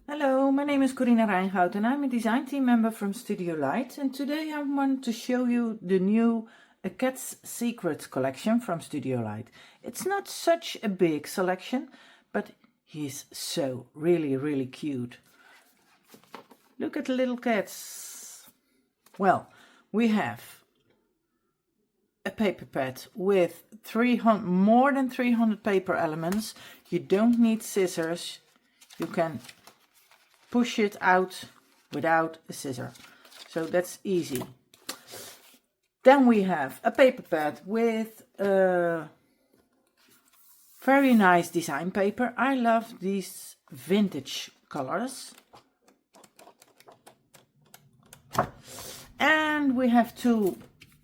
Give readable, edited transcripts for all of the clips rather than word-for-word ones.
Hello, my name is Corina Rijngoud and I'm a design team member from Studio Light, and today I want to show you the new A Cat's Secret collection from Studio Light. It's not such a big selection, but he's so really cute. Look at the little cats. Well, we have a paper pad with more than 300 paper elements. You don't need scissors. You can push it out without a scissor, so that's easy. Then we have a paper pad with very nice design paper. I love these vintage colors. And we have two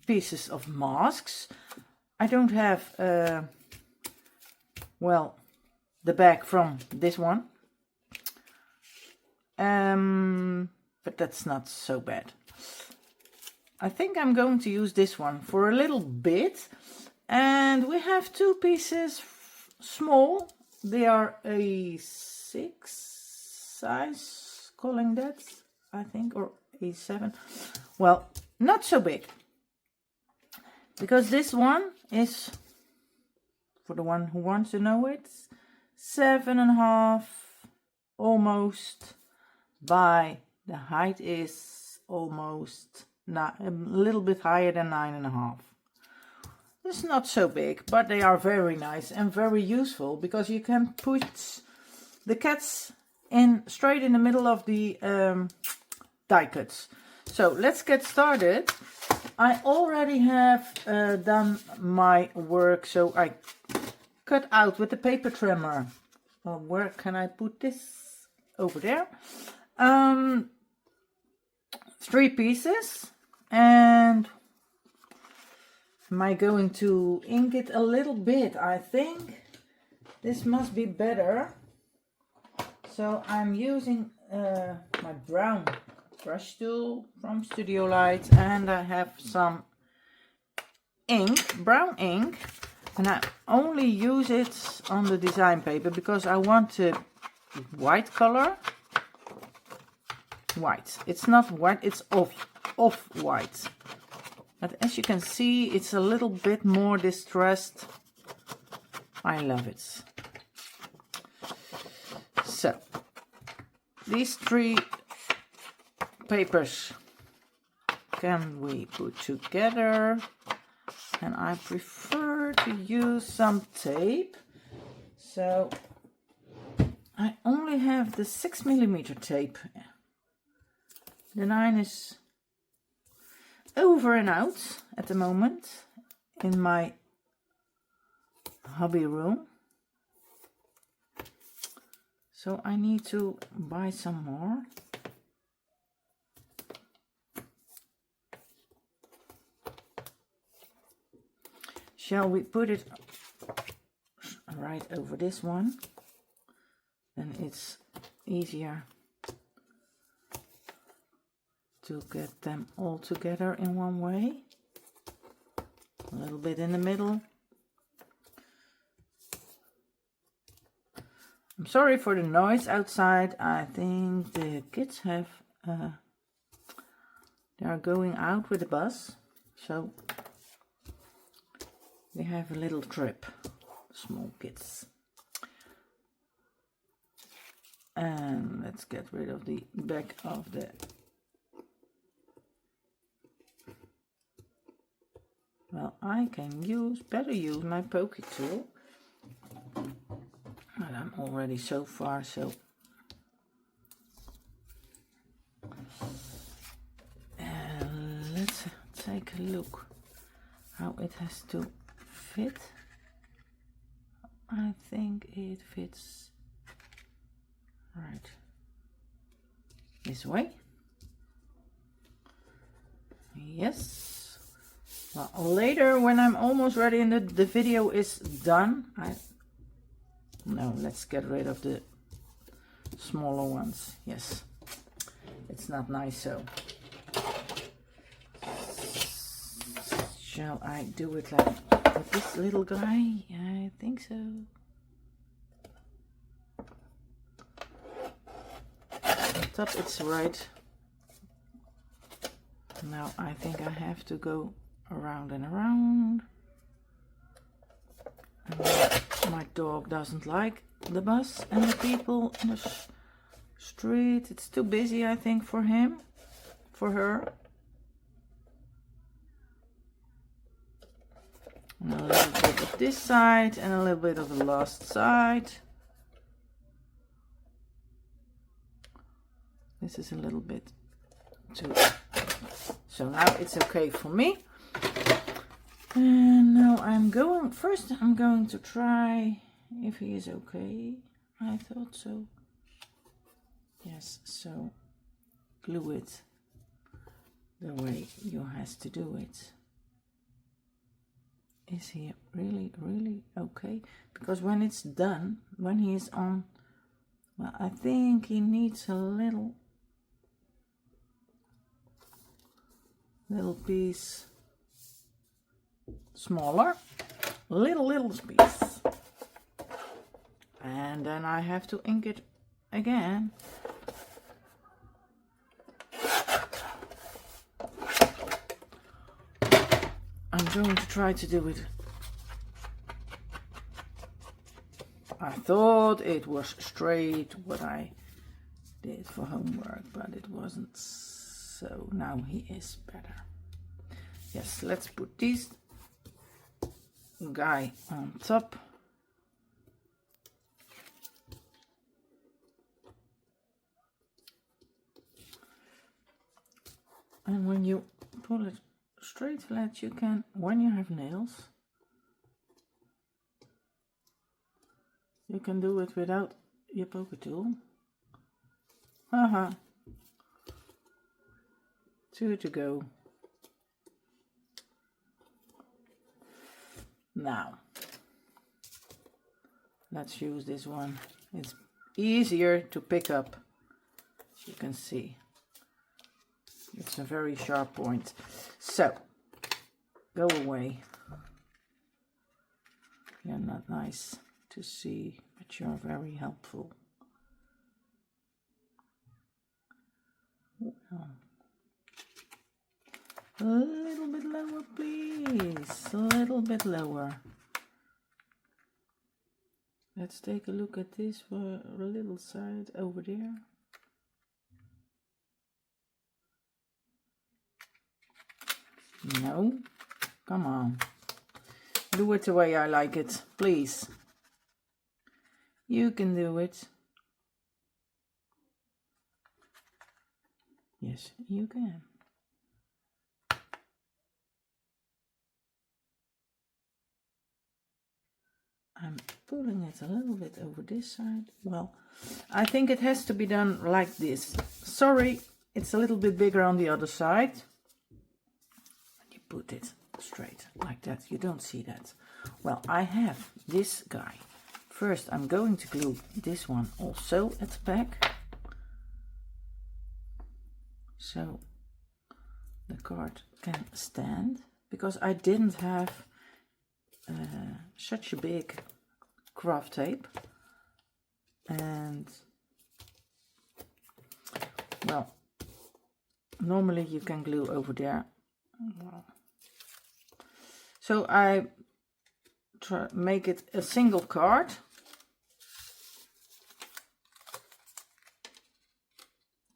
pieces of masks. I don't have well, the bag from this one. But that's not so bad. I think I'm going to use this one for a little bit. And we have two pieces small. They are a 6 size, calling that, I think, or a 7. Well, not so big. Because this one is, for the one who wants to know it, 7.5 almost. By the height is almost a little bit higher than 9.5. It's not so big, but they are very nice and very useful because you can put the cats in straight in the middle of the die cuts. So let's get started. I already have done my work, so I cut out with the paper trimmer. Well, where can I put this? Over there. 3 pieces, and am I going to ink it a little bit? I think this must be better. So I'm using my brown brush tool from Studio Light, and I have some ink, brown ink, and I only use it on the design paper because I want a white color. White. It's not white, it's off white. But as you can see, it's a little bit more distressed. I love it. So, these 3 papers can we put together, and I prefer to use some tape. So, I only have the 6mm tape. The 9 is over and out at the moment in my hobby room. So I need to buy some more. Shall we put it right over this one? Then it's easier to get them all together in one way. A little bit in the middle. I'm sorry for the noise outside. I think the kids have they are going out with the bus, so they have a little trip, small kids. And let's get rid of the back of the well, I can better use my pokey tool. But I'm already so far, so. Let's take a look how it has to fit. I think it fits right this way. Yes. Well, later when I'm almost ready and the video is done, no, let's get rid of the smaller ones. Yes, it's not nice. So shall I do it like with this little guy? I think so. top it's right. Now I think I have to go around and around. And my dog doesn't like the bus and the people in the street. It's too busy, I think, for him, for her. And a little bit of this side and a little bit of the last side. This is a little bit too. So now it's okay for me. And now I'm going to try if he is okay. I thought so. Yes, so glue it the way you has to do it. Is he really okay? Because when it's done, when he is on, well, I think he needs a little piece smaller, little piece, and then I have to ink it again. I'm going to try to do it. I thought it was straight what I did for homework, but it wasn't. So now he is better. Yes, let's put this guy on top. And when you pull it straight flat, you can, when you have nails, you can do it without your poker tool. Haha. 2 to go. Now, let's use this one. It's easier to pick up, as you can see. It's a very sharp point. So, go away. You're not nice to see, but you're very helpful. Well, a little bit lower, please. A little bit lower. Let's take a look at this for a little side over there. No, come on. Do it the way I like it, please. You can do it. Yes, you can. I'm pulling it a little bit over this side. Well, I think it has to be done like this. Sorry, it's a little bit bigger on the other side. You put it straight like that. You don't see that. Well, I have this guy. First, I'm going to glue this one also at the back. So the card can stand, because I didn't have such a big craft tape, and well, normally you can glue over there. So I make it a single card.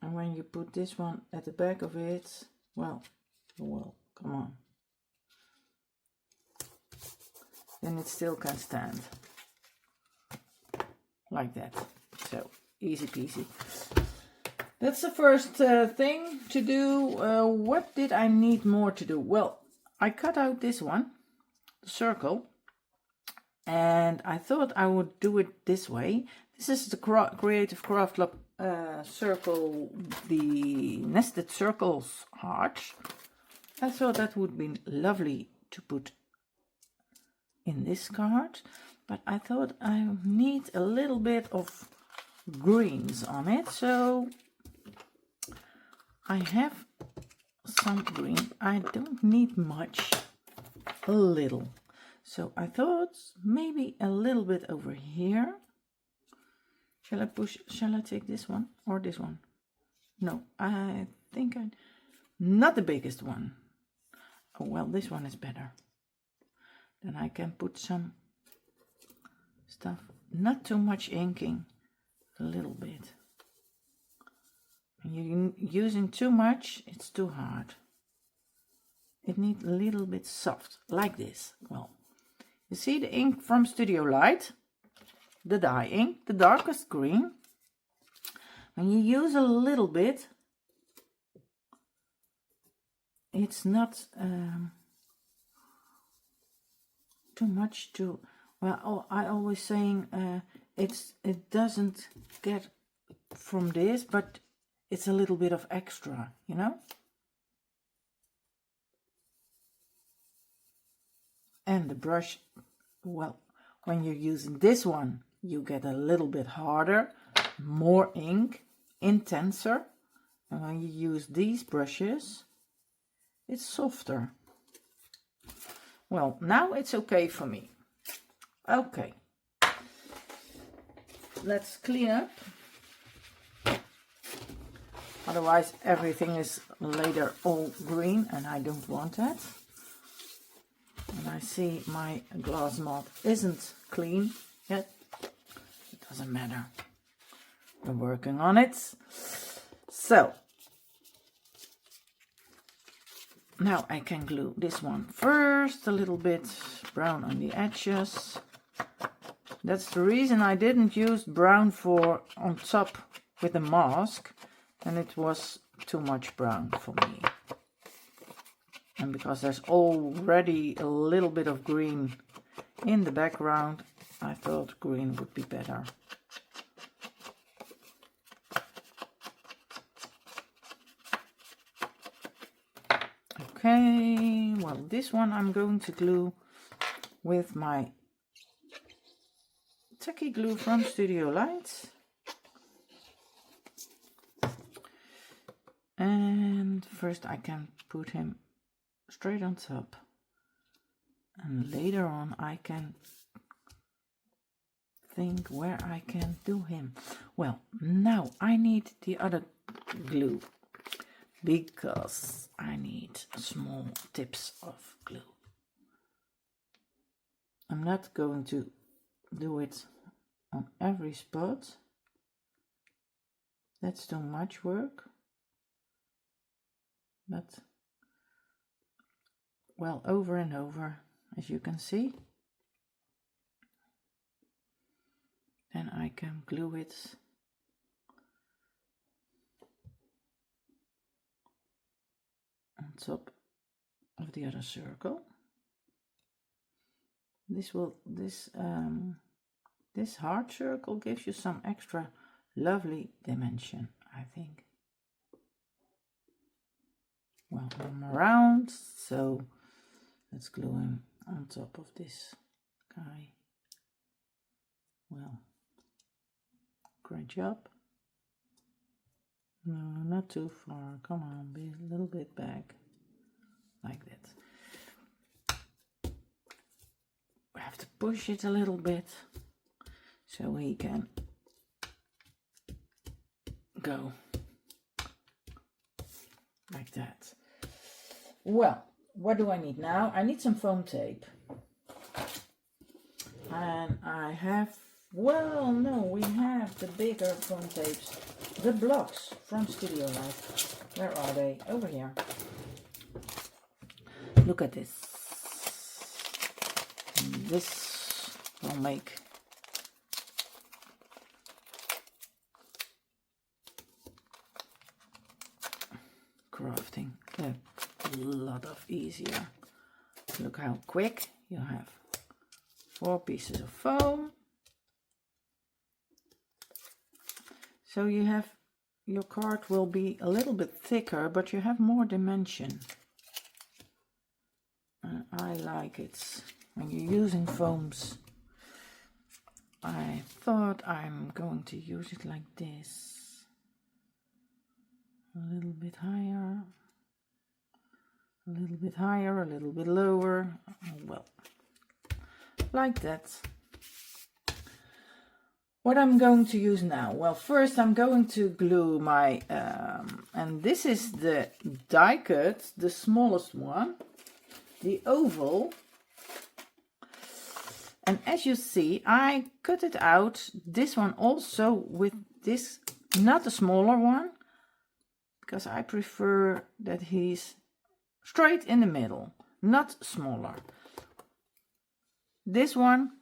And when you put this one at the back of it, well, come on. Then it still can stand. Like that. So, easy peasy. That's the first thing to do. What did I need more to do? Well, I cut out this one, the circle. And I thought I would do it this way. This is the Creative Craft Lab circle, the nested circles heart. I thought that would be lovely to put in this card, but I thought I need a little bit of greens on it, so I have some green. I don't need much, a little. So I thought maybe a little bit over here. Shall I take this one or this one? No, I think not the biggest one. Oh, well, this one is better. Then I can put some stuff, not too much inking, a little bit. When you're using too much, it's too hard. It needs a little bit soft, like this. Well, you see the ink from Studio Light, the dye ink, the darkest green. When you use a little bit, it's not too much to, well, I always saying it doesn't get from this, but it's a little bit of extra, you know. And the brush, well, when you're using this one, you get a little bit harder, more ink, intenser. And when you use these brushes, it's softer. Well, now it's okay for me. Okay. Let's clean up. Otherwise, everything is later all green, and I don't want that. And I see my glass mat isn't clean yet. It doesn't matter. We're working on it. So, now I can glue this one first, a little bit brown on the edges. That's the reason I didn't use brown for on top with the mask, and it was too much brown for me. And because there's already a little bit of green in the background, I thought green would be better. Okay, well, this one I'm going to glue with my tacky glue from Studio Light. And first I can put him straight on top, and later on I can think where I can do him. Well, now I need the other glue because I need small tips of glue. I'm not going to do it on every spot. That's too much work. But, well, over and over, as you can see. Then I can glue it on top of the other circle. This hard circle gives you some extra lovely dimension, I think. Well, I'm around, so let's glue him on top of this guy. Well, great job. No, not too far. Come on, be a little bit back, like that. We have to push it a little bit so he can go like that. Well, what do I need now? I need some foam tape. And I have, well, no, we have the bigger foam tapes, the blocks from Studio Light. Where are they? Over here. Look at this. This will make crafting a lot of easier. Look how quick you have 4 pieces of foam. So you have, your card will be a little bit thicker, but you have more dimension. I like it when you're using foams. I thought I'm going to use it like this. A little bit higher, a little bit higher, a little bit lower. Well, like that. what I'm going to use now? Well, first I'm going to glue my, and this is the die cut, the smallest one, the oval. And as you see, I cut it out, this one also with this, not a smaller one, because I prefer that he's straight in the middle, not smaller. This one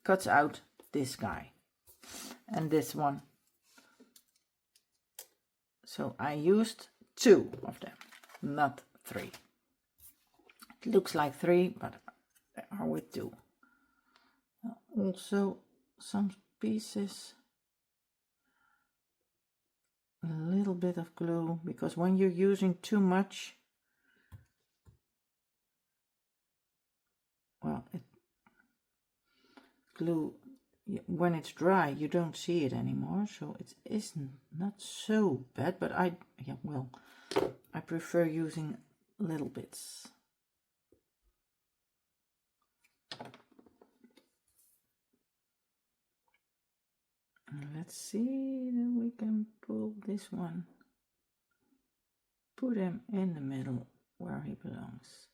cuts out this guy. And this one. So I used 2 of them, not 3. It looks like 3, but they are with 2. Also some pieces, a little bit of glue, because when you're using too much, well, glue, when it's dry you don't see it anymore, so it is not so bad, but I prefer using little bits. Let's see that we can pull this one, put him in the middle where he belongs.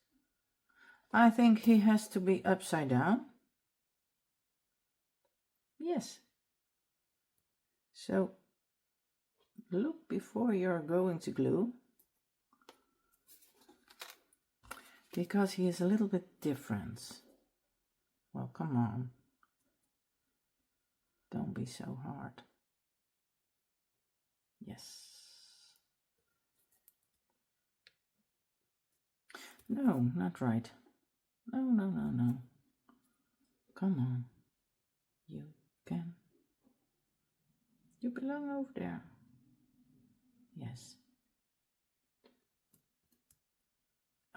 I think he has to be upside down. Yes. So look before you're going to glue, because he is a little bit different. Well, come on. Don't be so hard. Yes. No, not right. No. Come on. You can. You belong over there. Yes.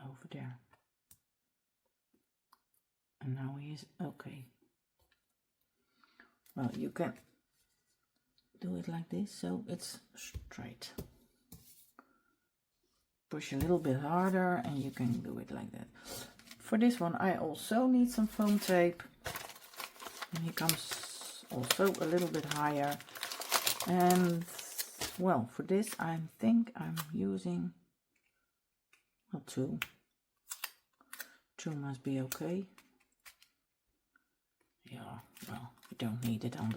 Over there. And now he is okay. Well, you can do it like this, so it's straight. Push a little bit harder and you can do it like that. For this one I also need some foam tape. And he comes also a little bit higher. And well, for this I think I'm using, well, 2. 2 must be okay. Yeah, well, we don't need it on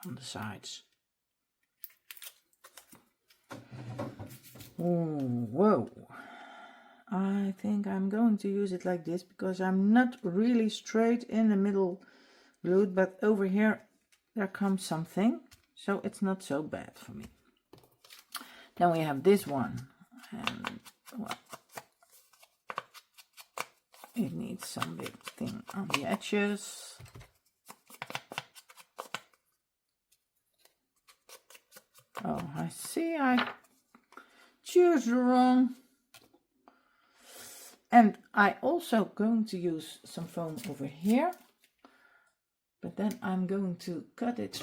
the sides. Oh, whoa. I think I'm going to use it like this, because I'm not really straight in the middle glued, but over here there comes something, so it's not so bad for me. Then we have this one, and well, it needs some big thing on the edges. Oh, I see, I choose wrong. And I also going to use some foam over here, but then I'm going to cut it.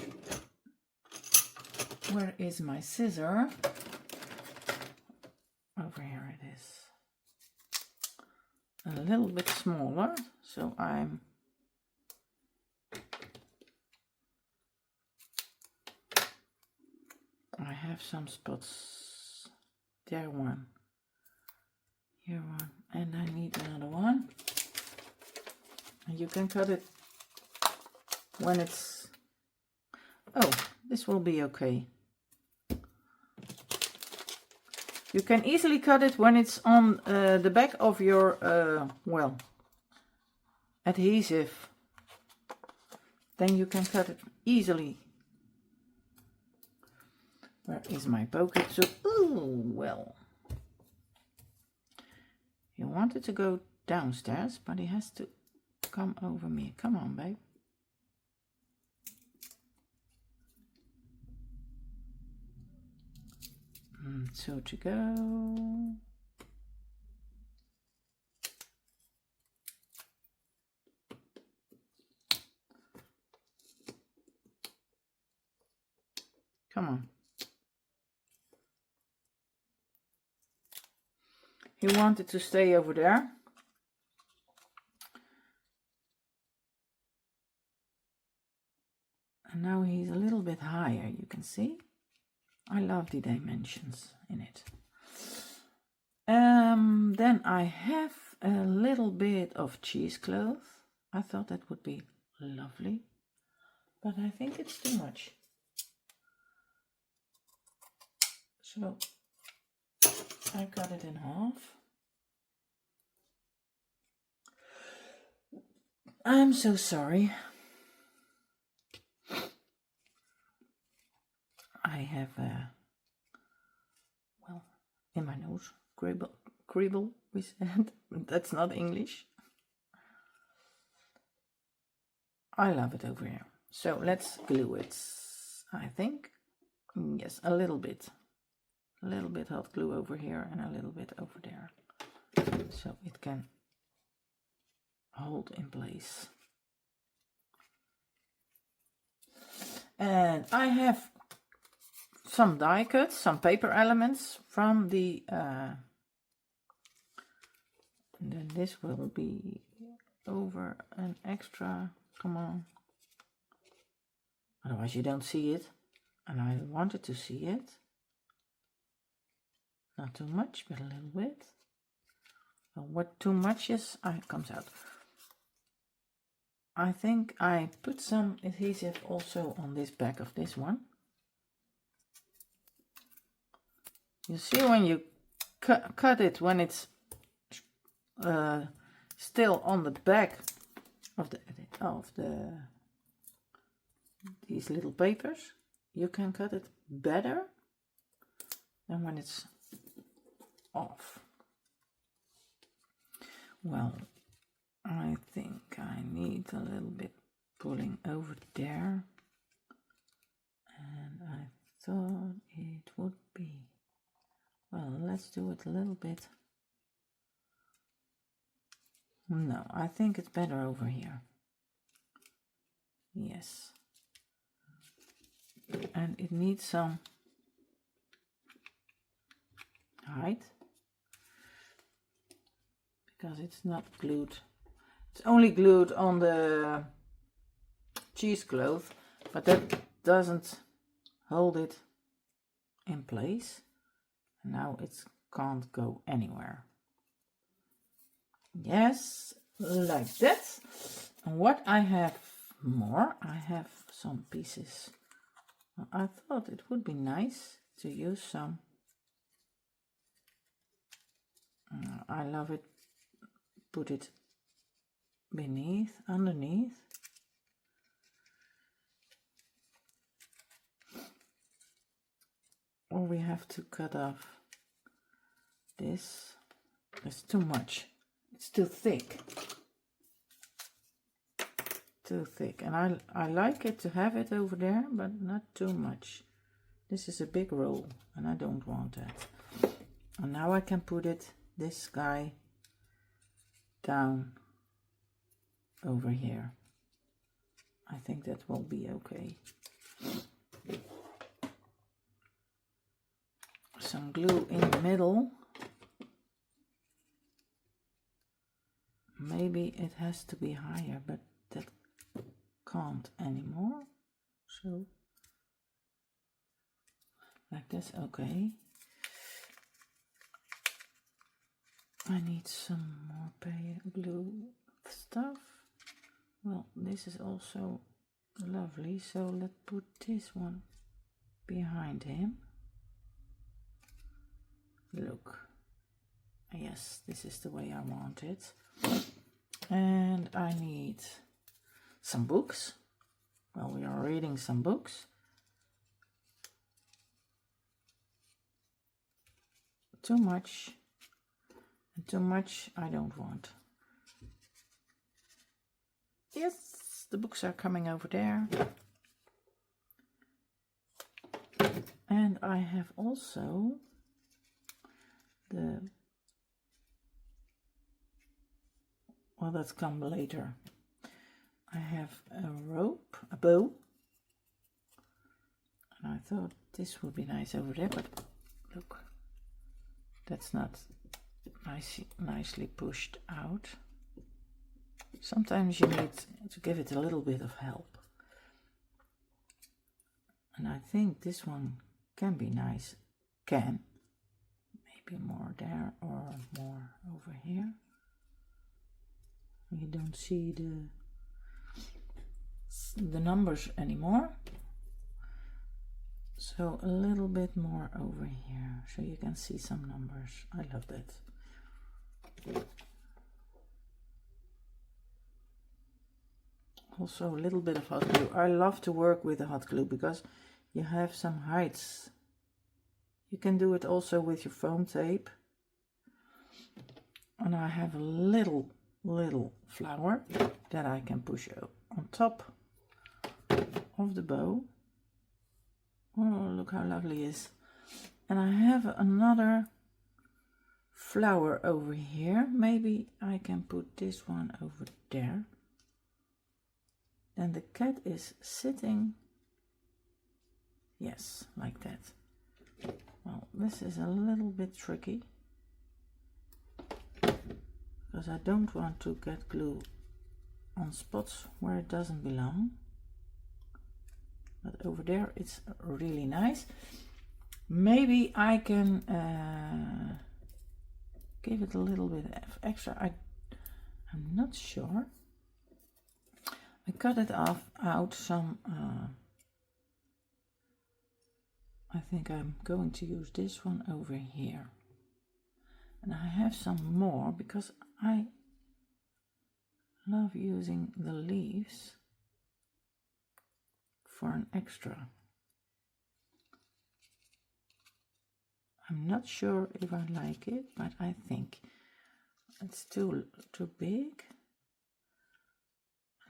Where is my scissor? Over here it is. A little bit smaller, so I have some spots. There one. Here one, and I need another one. And you can cut it when it's, oh, this will be okay. You can easily cut it when it's on the back of your, well, adhesive. Then you can cut it easily. Where is my pocket? So, ooh, well. He wanted to go downstairs, but he has to come over me. Come on, babe. 2 to go. Come on. He wanted to stay over there. And now he's a little bit higher, you can see. I love the dimensions in it. Then I have a little bit of cheesecloth. I thought that would be lovely, but I think it's too much. So I cut it in half. I'm so sorry. I have well, in my nose, cribble, we said. That's not English. I love it over here. So let's glue it, I think. Yes, a little bit. A little bit hot glue over here and a little bit over there. So it can hold in place. And I have some die cuts, some paper elements from the and then this will be over an extra, come on, otherwise you don't see it, and I wanted to see it, not too much but a little bit. Well, what too much is, comes out. I think I put some adhesive also on this back of this one. You see when you cut it, when it's still on the back of these little papers, you can cut it better than when it's off. Well, I think I need a little bit pulling over there, and I thought it would be, well, let's do it a little bit. No, I think it's better over here. Yes. And it needs some height, because it's not glued. It's only glued on the cheesecloth, but that doesn't hold it in place. Now it can't go anywhere. Yes, like that. And what I have more, I have some pieces. I thought it would be nice to use some. I love it. Put it underneath. Or we have to cut off this. It's too much. It's too thick. Too thick. And I like it to have it over there, but not too much. This is a big roll and I don't want that. And now I can put it, this guy, down over here. I think that will be okay. Some glue in the middle. Maybe it has to be higher, but that can't anymore. So like this, okay. I need some more glue stuff. Well, this is also lovely, so let's put this one behind him. Look, yes, this is the way I want it. And I need some books. Well, we are reading some books. Too much, and too much I don't want. Yes, the books are coming over there. And I have also well, that's come later. I have a rope, a bow, and I thought this would be nice over there, but look, that's not nicely pushed out. Sometimes you need to give it a little bit of help. And I think this one can be nice. Can. Maybe more there or more over here. You don't see the numbers anymore. So a little bit more over here so you can see some numbers. I love that. Also a little bit of hot glue. I love to work with the hot glue because you have some heights. You can do it also with your foam tape. And I have a little flower that I can push on top of the bow. Oh, look how lovely it is. And I have another flower over here. Maybe I can put this one over there. Then the cat is sitting, yes, like that. Well, this is a little bit tricky because I don't want to get glue on spots where it doesn't belong. But over there it's really nice. Maybe I can give it a little bit of extra. I'm not sure. I cut it out some, I think I'm going to use this one over here. And I have some more because I love using the leaves for an extra. I'm not sure if I like it, but I think it's too big.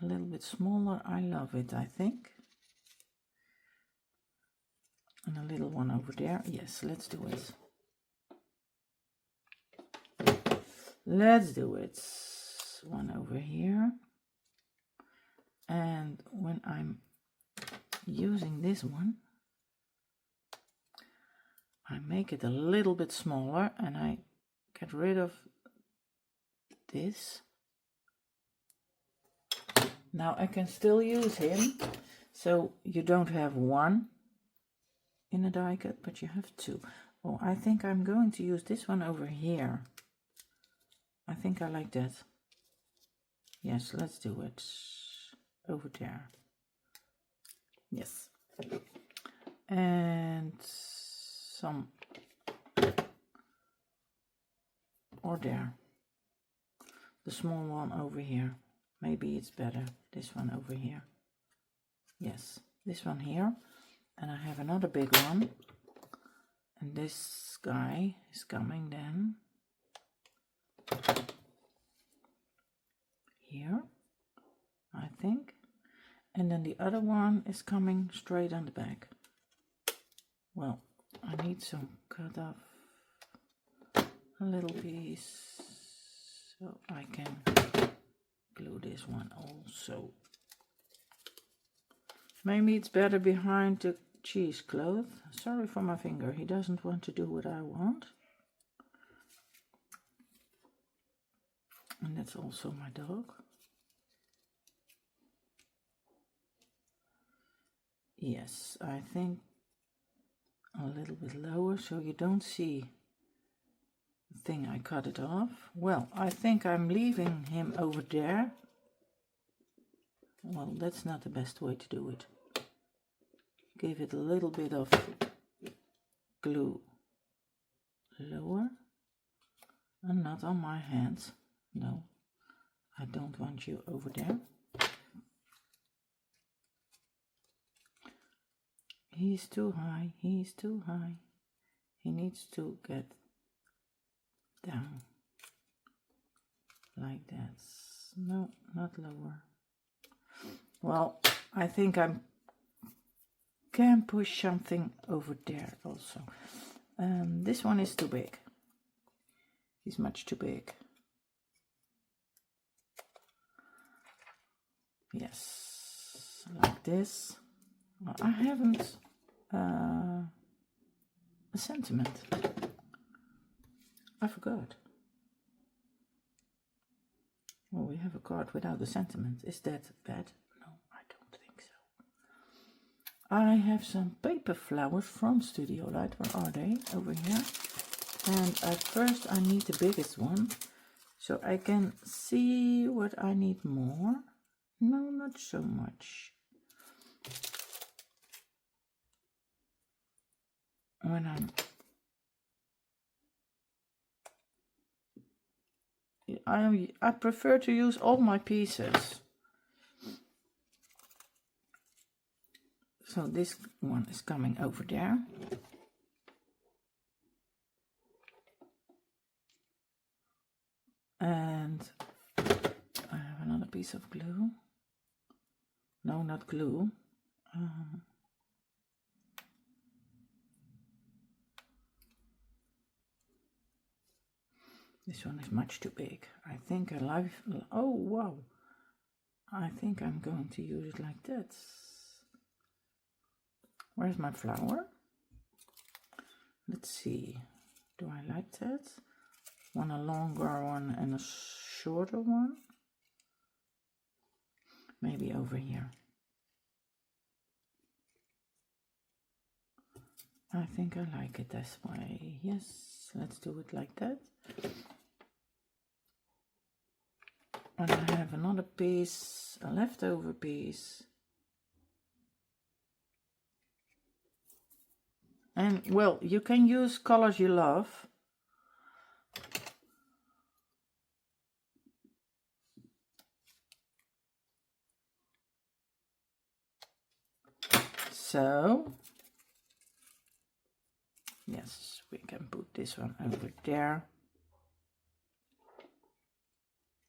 A little bit smaller, I love it, I think. And a little one over there. Yes, let's do it. Let's do it. One over here. And when I'm using this one, I make it a little bit smaller and I get rid of this. Now I can still use him, so you don't have one in a die cut, but you have two. Oh, I think I'm going to use this one over here. I think I like that. Yes, let's do it. Over there. Yes. And some, or there. The small one over here. Maybe it's better, this one over here. Yes, this one here. And I have another big one. And this guy is coming then. Here, I think. And then the other one is coming straight on the back. Well, I need some cut off a little piece so I can glue this one also. Maybe it's better behind the cheesecloth. Sorry for my finger, he doesn't want to do what I want. And that's also my dog. Yes, I think a little bit lower so you don't see the thing I cut it off. Well, I think I'm leaving him over there. Well, that's not the best way to do it. Give it a little bit of glue lower and not on my hands. No, I don't want you over there. He's too high, he's too high. He needs to get down like that. No, not lower. Well, I think I can push something over there also. This one is too big. He's much too big. Yes, like this. Well, I haven't a sentiment. I forgot. Well, we have a card without a sentiment. Is that bad? No, I don't think so. I have some paper flowers from Studio Light. Where are they? Over here. And at first I need the biggest one, so I can see what I need more. No, not so much. When I prefer to use all my pieces. So this one is coming over there. And I have another piece of glue. No, not glue. This one is much too big. I think I like... Oh, wow. I think I'm going to use it like that. Where's my flower? Let's see. Do I like that? Want a longer one and a shorter one? Maybe over here. I think I like it this way. Yes, let's do it like that. And I have another piece, a leftover piece. And well, you can use colors you love. So, yes, we can put this one over there.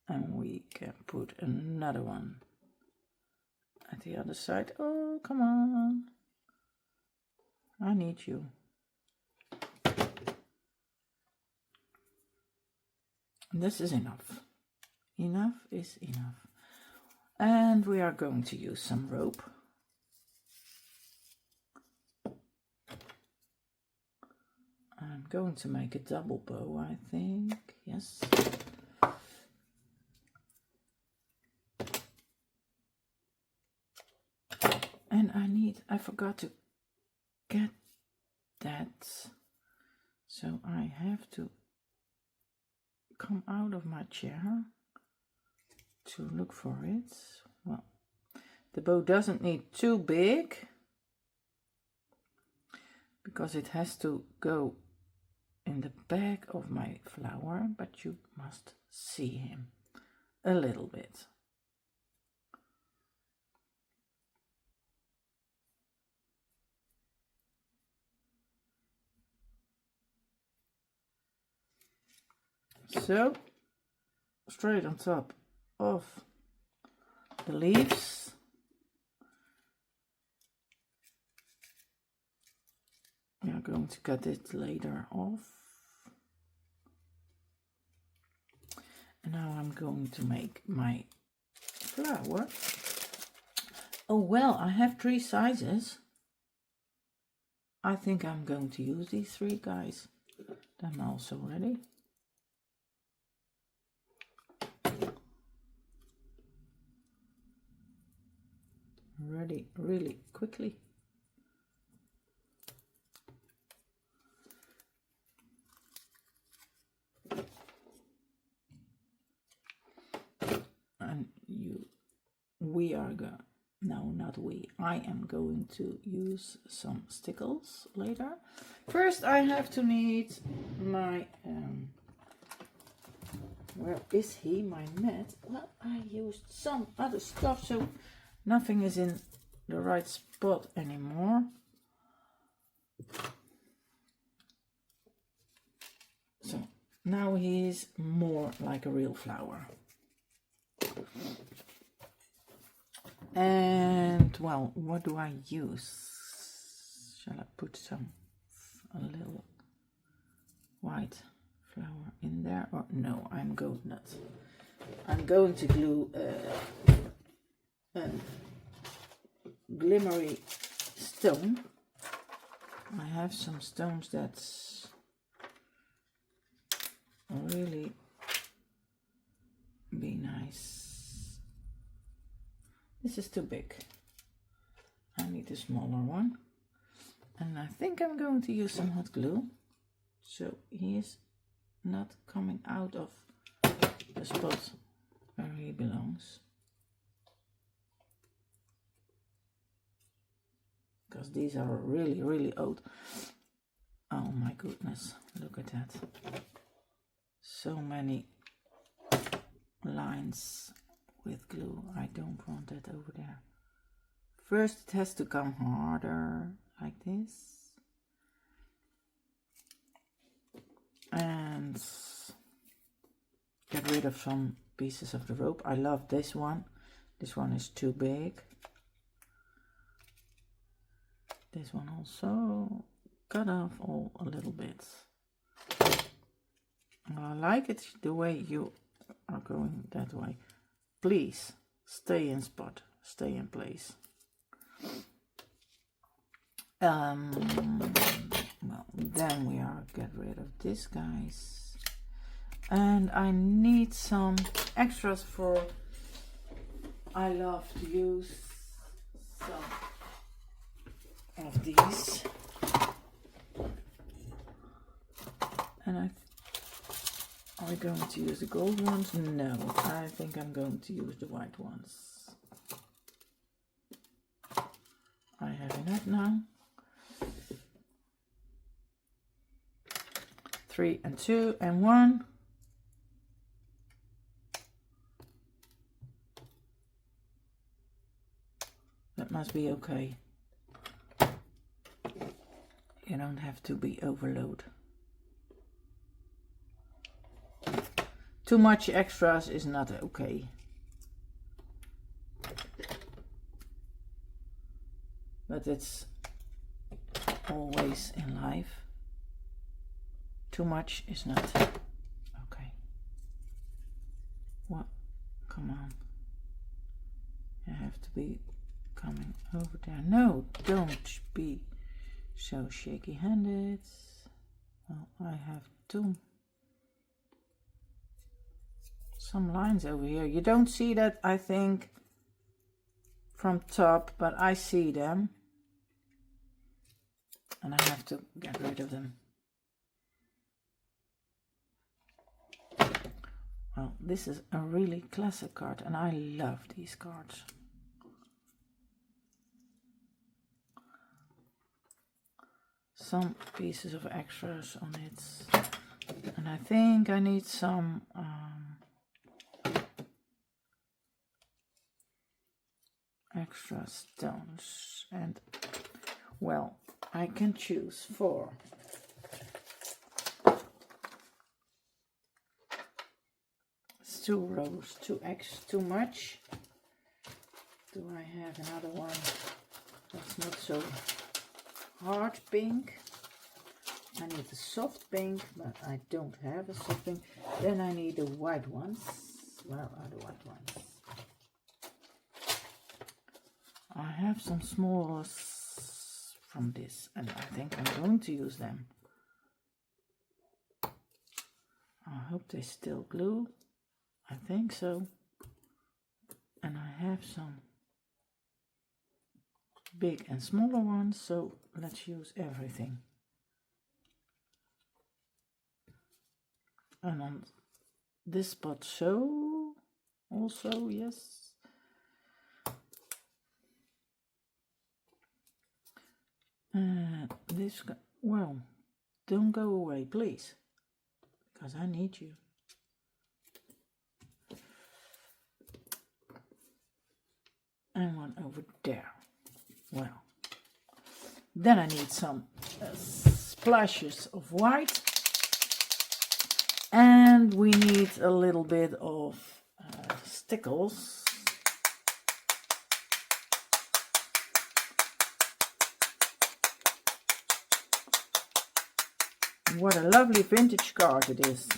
And we can put another one at the other side. Oh, come on. I need you. This is enough. Enough is enough. And we are going to use some rope. I'm going to make a double bow, I think. Yes. And I forgot to get that. So I have to come out of my chair to look for it. Well, the bow doesn't need too big because it has to go in the back of my flower, but you must see him a little bit. So, straight on top of the leaves. We are going to cut it later off. And now I'm going to make my flower. Oh well, I have 3 sizes. I think I'm going to use these 3 guys. Them also ready. Ready really quickly. And we are going, no, not we, I am going to use some stickles later. First I have to need my, where is he, my mat? Well, I used some other stuff, so nothing is in the right spot anymore. So now he's more like a real flower. And well, what do I use? Shall I put a little white flower in there, or no? I'm going nuts. I'm going to glue a glimmery stone. I have some stones that's really be nice. This is too big. I I need a smaller one. And I think I'm going to use some hot glue. So he is not coming out of the spot where he belongs. Because these are really, really old. Oh my goodness, look at that. So many lines with glue. I don't want that over there. First it has to come harder, like this. And get rid of some pieces of the rope. I love this one. This one is too big. This one also. Cut off all a little bit. I like it the way you are going that way. Please stay in spot, stay in place. Well, then we are get rid of this, guys. And I need some extras for. I love to use some of these. And are we going to use the gold ones? No, I think I'm going to use the white ones. I have enough now. 3 and 2 and 1. That must be okay. You don't have to be overload. Too much extras is not okay. But it's always in life. Too much is not okay. What? Come on. You have to be coming over there. No, don't be so shaky-handed. Well, I have some lines over here. You don't see that, I think, from top, but I see them. And I have to get rid of them. Well, this is a really classic card, and I love these cards. Some pieces of extras on it. And I think I need some extra stones. And, well, I can choose 4. It's 2 rows, too much. Do I have another one that's not so hard pink? I need a soft pink, but I don't have a soft pink. Then I need the white ones. Where are the white ones? I have some smallers from this, and I think I'm going to use them. I hope they still glue. I think so. And I have some big and smaller ones, so let's use everything. And on this spot, so also, yes. This, well, don't go away, please, because I need you. And one over there. Well, then I need some splashes of white, and we need a little bit of stickles. What a lovely vintage card it is.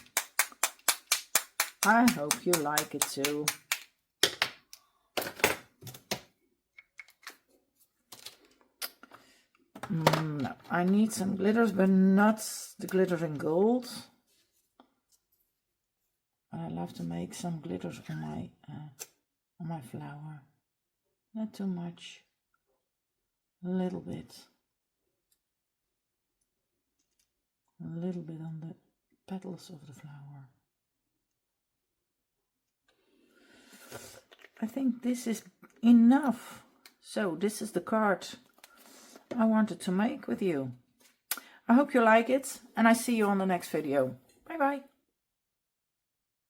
I hope you like it too. No, I need some glitters, but not the glitter in gold. I love to make some glitters on my flower. Not too much. a little bit on the petals of the flower. I think this is enough. So this is the card I wanted to make with you. I hope you like it, and I see you on the next video. Bye bye.